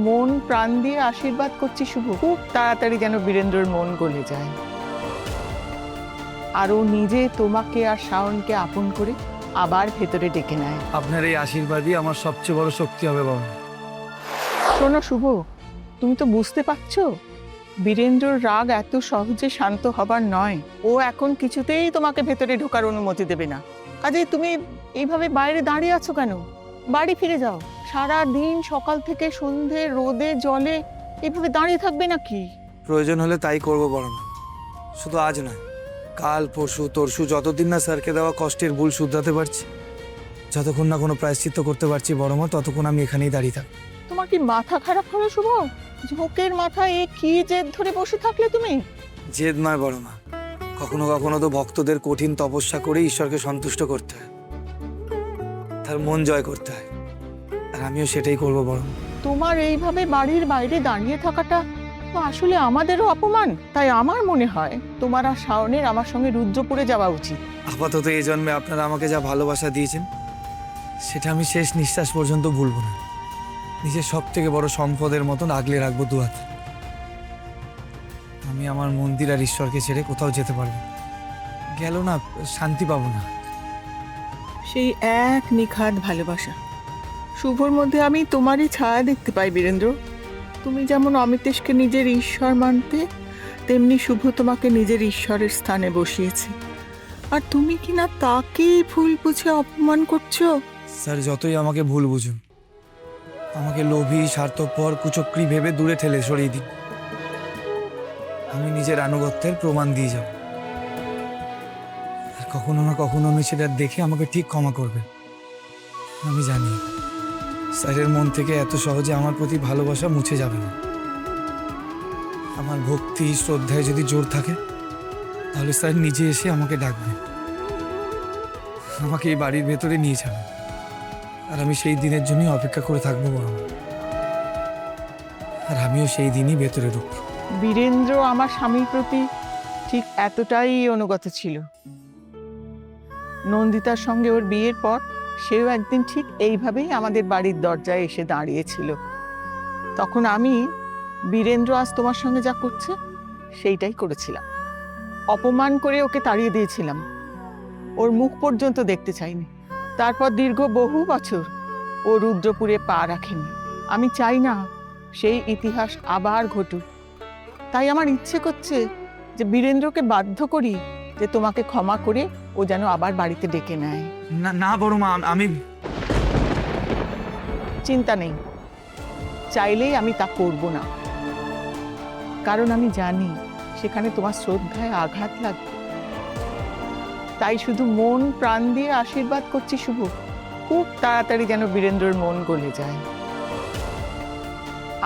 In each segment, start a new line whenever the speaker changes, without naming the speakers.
মন প্রাণ দিয়ে আশীর্বাদ করছি শুভ, খুব তাড়াতাড়ি যেন বীরেন্দ্রর মন গলে যায়, আর ও নিজে তোমাকে আর শাওনকে আপন করে আবার ভেতরে ডেকে নেয়।
আপনার এই আশীর্বাদই আমার সবচেয়ে বড় শক্তি হবে বাবা।
শোনো শুভ, তুমি তো বুঝতে পারছো বীরেন্দ্রর রাগ এত সহজে শান্ত হবার নয়। ও এখন কিছুতেই তোমাকে ভেতরে ঢোকার অনুমতি দেবে না। কাজে তুমি এইভাবে বাইরে দাঁড়িয়ে আছো কেন? বাড়ি ফিরে যাও। সারা দিন সকাল থেকে সন্ধে রোদে জলে এইভাবে দাঁড়িয়ে থাকবে নাকি?
প্রয়োজন হলে তাই করব বড় মা, শুধু আজ নয়, কাল পরশু তরশু, যতদিন না স্যারকে দেওয়া কষ্টের ভুল শুধরাতে পারছি, যতক্ষণ না কোনো প্রায়শ্চিত্ত করতে পারছি বড় মা, ততক্ষণ আমি এখানেই দাঁড়িয়ে থাকবো।
তোমার কি মাথা খারাপ হলো শুভ? ঝোঁকের মাথায় এ কি জেদ ধরে বসে থাকলে তুমি?
জেদ নয় বড় মা, কখনো কখনো তো ভক্তদের কঠিন তপস্যা করে ঈশ্বরকে সন্তুষ্ট করতে হয়, তার মন জয় করতে হয়, আর আমিও সেটাই করবো বড় মা।
তোমার এইভাবে বাড়ির বাইরে দাঁড়িয়ে থাকাটা তো আসলে আমাদেরও অপমান। তাই আমার মনে হয় তোমার আর শাওনের আমার সঙ্গে রুদ্রপুরে যাওয়া উচিত।
আপাতত এই জন্মে আপনারা আমাকে যা ভালোবাসা দিয়েছেন সেটা আমি শেষ নিঃশ্বাস পর্যন্ত ভুলবো না। নিজের সব থেকে বড় সম্পদের মতন আগলে রাখবো দুহাতে। আমি আমার মন্দির আর ঈশ্বরকে ছেড়ে কোথাও যেতে পারবো না। গেল না শান্তি পাবো না।
সেই এক নিখাদ ভালোবাসা শুভর মধ্যে আমি তোমারই ছায়া দেখতে পাই বীরেন্দ্র। তুমি যেমন অমিতেশকে নিজের ঈশ্বর মানতে, তেমনি শুভ তোমাকে নিজের ঈশ্বরের স্থানে বসিয়েছে, আর তুমি কি না তাকেই ভুল বুঝে অপমান করছো?
স্যার যতই আমাকে ভুল বুঝুন, আমাকে লোভী স্বার্থপর কুচক্রী ভেবে দূরে ঠেলে সরিয়ে দিন, আমি নিজের আনুগত্যের প্রমাণ দিয়ে যাব। আর কখনো না কখনো আমি সেটা দেখে আমাকে ঠিক ক্ষমা করবেন। আমি জানি স্যারের মন থেকে এত সহজে আমার প্রতি ভালোবাসা মুছে যাবে না। আমার ভক্তি শ্রদ্ধায় যদি জোর থাকে, তাহলে স্যার নিজে এসে আমাকে ডাকবেন, আমাকে এই বাড়ির ভেতরে নিয়ে যাবেন, আর আমি সেই দিনের জন্যই অপেক্ষা করে থাকবো বড় মা। আর আমিও সেই দিনই ভেতরে ঢুকব।
বীরেন্দ্র আমার স্বামীর প্রতি ঠিক এতটাই অনুগত ছিল। নন্দিতার সঙ্গে ওর বিয়ের পর সেও একদিন ঠিক এইভাবেই আমাদের বাড়ির দরজায় এসে দাঁড়িয়েছিল। তখন আমি বীরেন্দ্র আজ তোমার সঙ্গে যা করছে সেইটাই করেছিলাম। অপমান করে ওকে তাড়িয়ে দিয়েছিলাম, ওর মুখ পর্যন্ত দেখতে চাইনি। তারপর দীর্ঘ বহু বছর ও রুদ্রপুরে পা রাখেনি। আমি চাই না সেই ইতিহাস আবার ঘটুক। তাই আমার ইচ্ছে করছে যে বীরেন্দ্রকে বাধ্য করি যে তোমাকে ক্ষমা করে ও যেন আবার বাড়িতে ডেকে নেয়।
না না বড় মা, আমি
চিন্তা নেই, চাইলেই আমি তা করব না, কারণ আমি জানি সেখানে তোমার শ্রদ্ধায় আঘাত লাগবে। তাই শুধু মন প্রাণ দিয়ে আশীর্বাদ করছি শুভ, খুব তাড়াতাড়ি যেন বীরেন্দ্রর মন গলে যায়,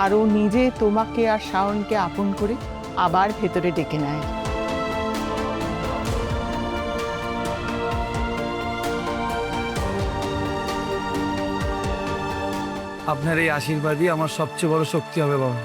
আর ও নিজে তোমাকে আর শাওনকে আপন করে আবার ভেতরে ডেকে নেয়।
আপনার এই আশীর্বাদই আমার সবচেয়ে বড় শক্তি হবে বাবা।